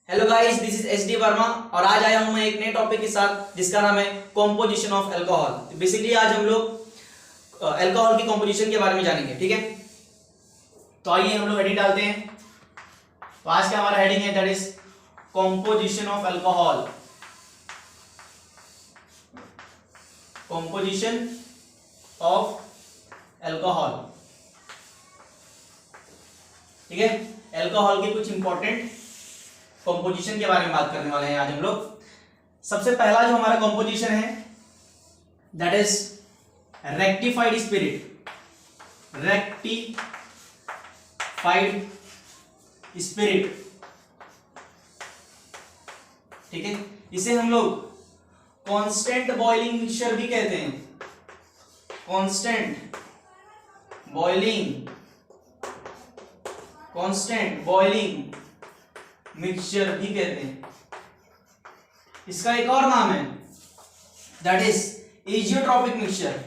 Hello guys, this is S D Verma और आज आया हूं मैं एक नए टॉपिक के साथ जिसका नाम है कॉम्पोजिशन ऑफ अल्कोहल। बेसिकली आज हम लोग अल्कोहल की कॉम्पोजिशन के बारे में जानेंगे। ठीक है, तो आइए हम लोग हेडिंग डालते हैं। तो आज का हमारा हेडिंग है that is composition of alcohol. Composition of alcohol. ठीक है, अल्कोहल के कुछ इंपॉर्टेंट कंपोजिशन के बारे में बात करने वाले हैं आज हम लोग। सबसे पहला जो हमारा कंपोजिशन है that is rectified spirit. Rectified spirit, ठीक है, इसे हम लोग कांस्टेंट बॉइलिंग मिक्सचर भी कहते हैं। कांस्टेंट बॉइलिंग मिक्सचर भी कहते हैं। इसका एक और नाम है that is azeotropic mixture.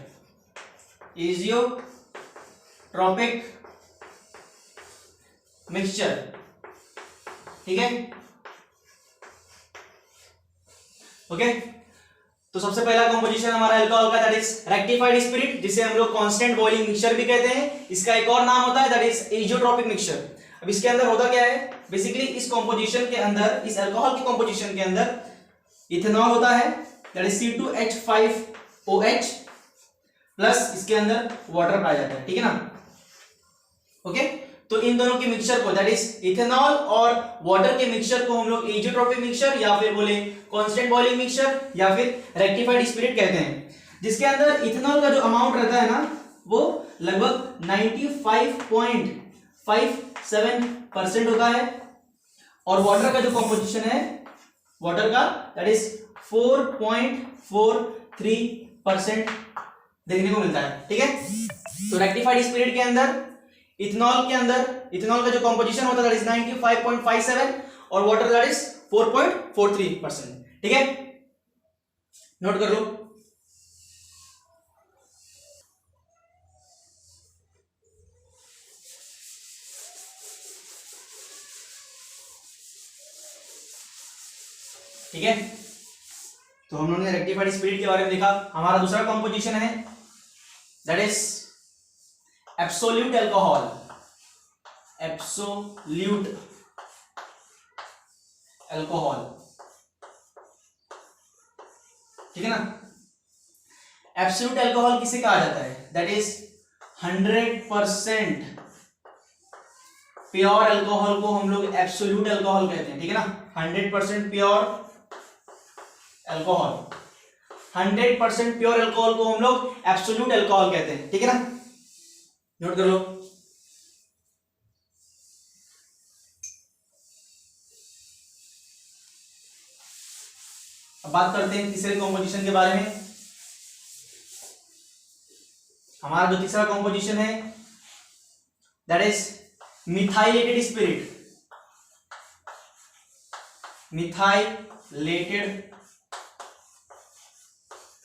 Azeotropic mixture, ठीक है, ओके। तो सबसे पहला कंपोजिशन हमारा अल्कोहल का दैट इज रेक्टिफाइड स्पिरिट, जिसे हम लोग कांस्टेंट बॉइलिंग मिक्सचर भी कहते हैं। इसका एक और नाम होता है दैट इज एजियोट्रॉपिक मिक्सचर। अब इसके अंदर होता क्या है, बेसिकली इस कंपोजिशन के अंदर, इस अल्कोहल की कंपोजिशन के अंदर इथेनॉल होता है दैट इज C2H5OH प्लस इसके अंदर वाटर पाया जाता है। ठीक है ना, ओके। तो इन दोनों के मिक्सचर को दैट इज इथेनॉल और वाटर के मिक्सचर को हम लोग एजियोट्रॉपिक मिक्सचर या फिर बोले कांस्टेंट बॉइलिंग मिक्सचर या फिर रेक्टिफाइड स्पिरिट कहते हैं। जिसके अंदर इथेनॉल का जो अमाउंट रहता है ना वो लगभग 95.57% होता है और वाटर का जो कंपोजिशन है वाटर का दैट इज 4.43% देखने को मिलता है। ठीक है, तो रेक्टिफाइड स्पिरिट के अंदर इथेनॉल का जो कंपोजिशन होता है दैट इज 95.57 और वाटर दैट इज 4.43%। ठीक है, नोट कर लो। ठीक है, तो हम लोगों ने रेक्टिफाइड स्पिरिट के बारे में देखा। हमारा दूसरा कंपोजिशन है that is absolute alcohol. Absolute alcohol, ठीक है ना। एब्सोल्यूट अल्कोहल किसे कहा जाता है, दैट इज 100% प्योर अल्कोहल को हम लोग एब्सोल्यूट अल्कोहल कहते हैं। ठीक है ना, 100% प्योर अल्कोहल, 100% प्योर अल्कोहल को हम लोग एब्सोल्यूट अल्कोहल कहते हैं। ठीक है ना, नोट कर लो। अब बात करते हैं तीसरे कंपोजिशन के बारे में। हमारा जो तीसरा कंपोजिशन है that is methylated spirit. Methylated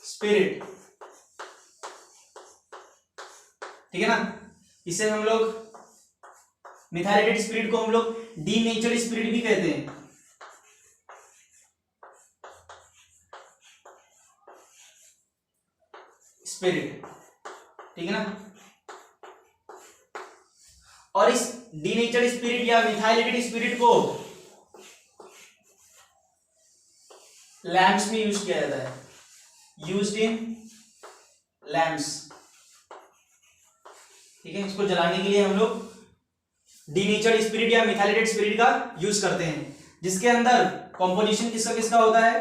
spirit, ठीक है ना। इसे हम लोग मिथाइलेटेड स्पिरिट को हम लोग डीनेचर्ड स्पिरिट भी कहते हैं। स्पिरिट, ठीक है ना। और इस डीनेचर्ड स्पिरिट या मिथाइलेटेड स्पिरिट को लैंप्स में यूज किया जाता है। यूज्ड इन लैंप्स, ठीक है। इसको जलाने के लिए हम लोग डीनेचर्ड स्पिरिट या मिथाइलेटेड स्पिरिट का यूज करते हैं, जिसके अंदर कंपोजिशन किसका किसका होता है,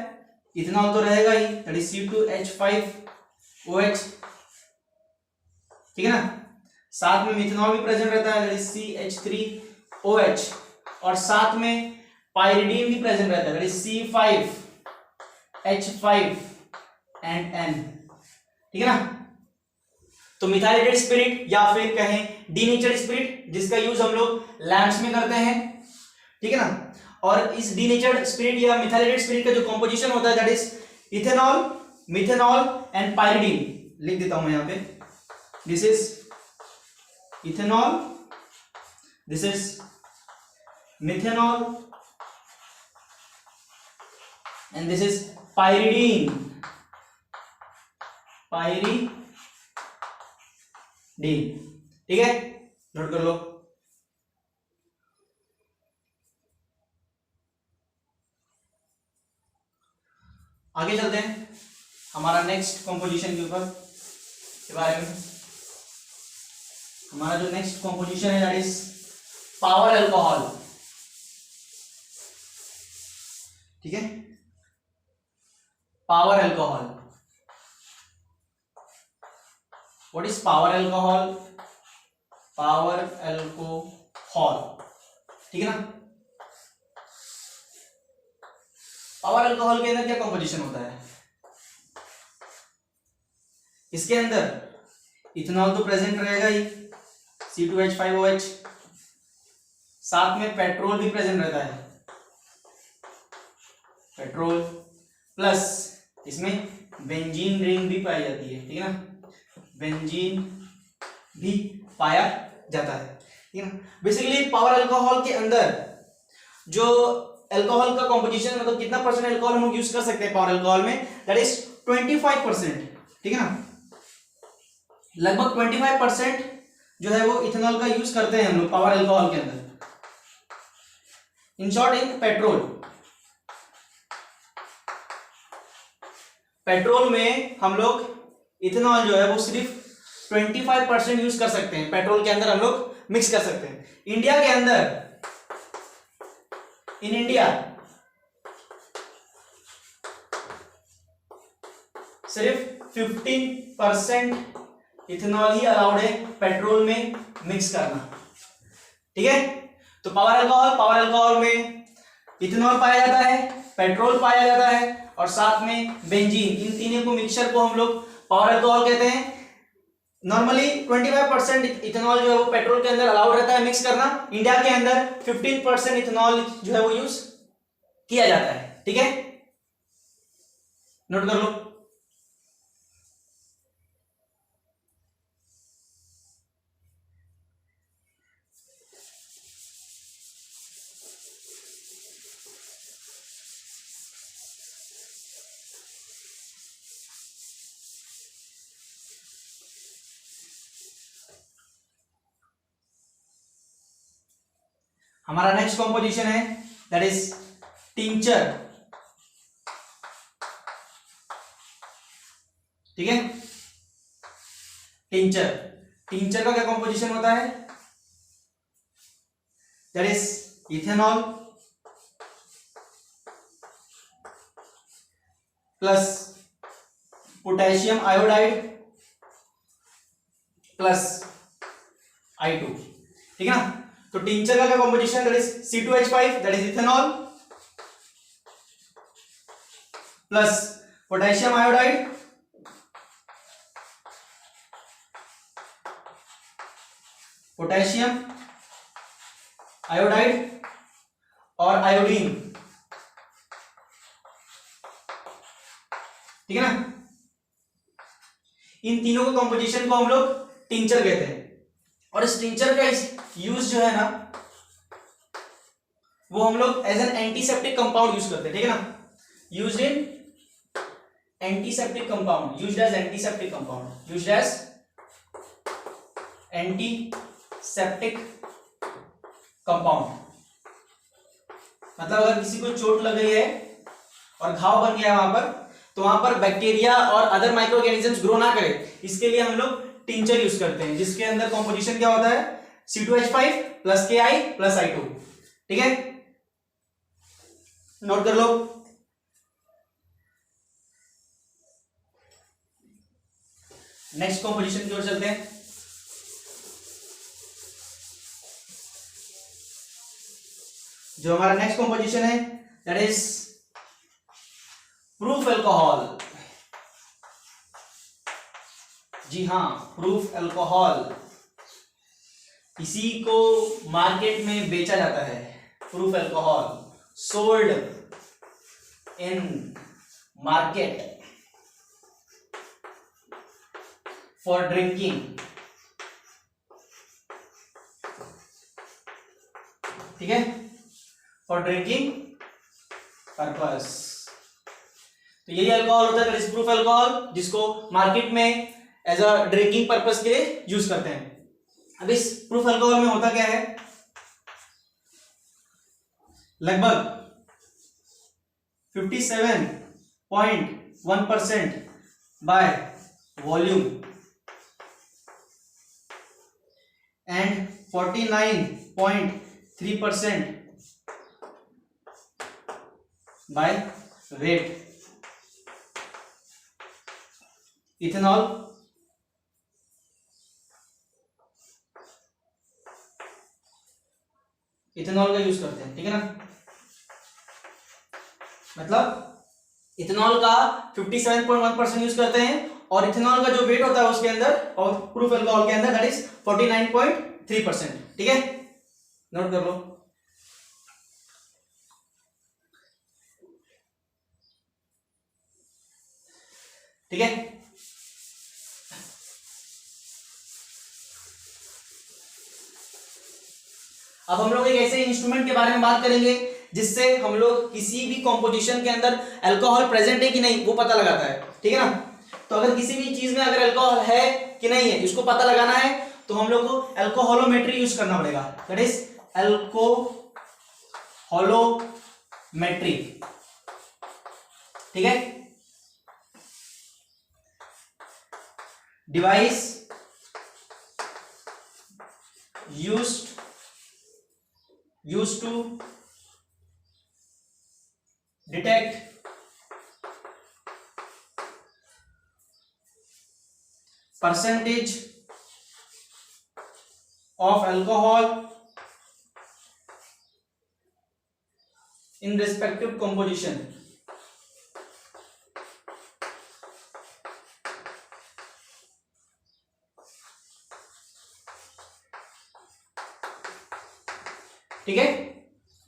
इथेनॉल तो रहेगा ही दैट इज C2H5OH, ठीक है ना। साथ में मिथेनॉल भी प्रेजेंट रहता है दैट इज CH3OH और साथ में पाइरिडीन भी प्रेजेंट रहता है दैट इज C5H5N, ठीक है ना। तो मिथाइलेटेड स्पिरिट या फिर कहें डीनेचर्ड स्पिरिट, जिसका यूज हम लोग लैंप्स में करते हैं, ठीक है ना। और इस डीनेचर्ड स्पिरिट या मिथाइलेटेड स्पिरिट का जो कंपोजिशन होता है that is ethanol, methanol and pyridine. लिख देता हूं मैं यहां पे, this is ethanol, this is methanol and this is pyridine, pyridine, ठीक है, नोट कर लो। आगे चलते हैं हमारा नेक्स्ट कंपोजिशन के ऊपर के बारे में। हमारा जो नेक्स्ट कंपोजिशन है दैट इज पावर अल्कोहल, ठीक है, power alcohol. What is power alcohol? Power alcohol, ठीक है ना। पावर अल्कोहल के अंदर क्या कंपोजिशन होता है? इसके अंदर इथेनॉल तो प्रेजेंट रहेगा ही, C2H5OH, साथ में पेट्रोल भी प्रेजेंट रहता है, पेट्रोल, प्लस इसमें बेंजीन रिंग भी पाई जाती है, ठीक है ना, बेंजीन भी पाया जाता है, ठीक है ना। बेसिकली पावर अल्कोहल के अंदर जो अल्कोहल का कंपोजिशन, मतलब कितना परसेंट अल्कोहल हम यूज कर सकते हैं पावर अल्कोहल में, दैट इज 25%, ठीक है ना। लगभग 25% जो है वो इथेनॉल का यूज करते हैं हम लोग पावर अल्कोहल के अंदर। In short, in petrol, petrol में हम लोग इथेनॉल जो है वो सिर्फ 25% यूज कर सकते हैं, पेट्रोल के अंदर हम लोग मिक्स कर सकते हैं। इंडिया के अंदर, इन इंडिया सिर्फ 15% इथेनॉल ही अलाउड है पेट्रोल में मिक्स करना, ठीक है। तो पावर अल्कोहल में इथेनॉल पाया जाता है, पेट्रोल पाया जाता है, और साथ में बेंजीन, इन तीनों को मिक्सचर को हम लोग पावर अल्कोहल कहते हैं। नॉर्मली 25% इथेनॉल जो है वो पेट्रोल के अंदर अलाउड रहता है मिक्स करना। इंडिया के अंदर 15% इथेनॉल जो है वो यूज किया जाता है, ठीक है, नोट कर लो। हमारा नेक्स्ट कंपोजिशन है दैट इज टिंचर, ठीक है। टिंचर का क्या कंपोजिशन होता है? That is ethanol plus potassium iodide plus I2, ठीक है ना। तो टिंचर का क्या composition? That is C2H5, that is ethanol plus potassium iodide और आयोडीन, ठीक है ना। इन तीनों का कंपोजिशन को हम लोग टिंचर कहते हैं। और इस टिंचर का यूज जो है ना वो हम लोग as an antiseptic compound use करते हैं, ठीक है ना। Used in antiseptic compound, used as antiseptic compound, used as antiseptic compound. मतलब अगर किसी को चोट लग गई है और घाव बन गया है वहां पर, तो वहां पर बैक्टीरिया और अदर माइक्रो ऑर्गेनिजम्स ग्रो ना करे, इसके लिए हम लोग टिंचर यूज करते हैं, जिसके अंदर कंपोजिशन क्या होता है? C2H5 plus Ki plus I2, ठीक है, नोट कर लो। नेक्स्ट कंपोजिशन की ओर चलते हैं। जो हमारा नेक्स्ट कंपोजिशन है दैट इज प्रूफ अल्कोहल। जी हाँ, प्रूफ अल्कोहल, इसी को मार्केट में बेचा जाता है। Proof alcohol sold in market for drinking, ठीक है, फॉर ड्रिंकिंग पर्पस। तो यही अल्कोहल होता है दैट इज प्रूफ अल्कोहल, जिसको मार्केट में एज अ ड्रिंकिंग पर्पस के लिए यूज करते हैं। अब इस प्रूफ अल्कोहल में होता क्या है, लगभग 57.1% by volume and 49.3% by weight ethanol का यूज करते हैं, ठीक है ना। मतलब इथेनॉल का 57.1% यूज करते हैं और इथेनॉल का जो वेट होता है उसके अंदर और प्रूफ अल्कोहल के अंदर दैट इज 49.3%, ठीक है, नोट कर लो। ठीक है, अब हम लोग एक ऐसे इंस्ट्रूमेंट के बारे में बात करेंगे जिससे हम लोग किसी भी कॉम्पोजिशन के अंदर अल्कोहल प्रेजेंट है कि नहीं वो पता लगाता है, ठीक है ना। तो अगर किसी भी चीज में अगर अल्कोहल है कि नहीं है इसको पता लगाना है तो हम लोग को अल्कोहलोमेट्री यूज करना पड़ेगा, दैट इज अल्कोहलोमेट्री, ठीक है। Device used to detect percentage of alcohol in respective composition, ठीक है।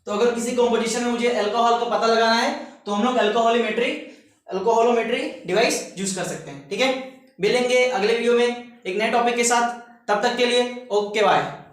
तो अगर किसी कॉम्पोजिशन में मुझे अल्कोहल का पता लगाना है तो हम लोग अल्कोहलोमेट्री डिवाइस यूज कर सकते हैं, ठीक है। मिलेंगे अगले वीडियो में एक नए टॉपिक के साथ, तब तक के लिए ओके बाय।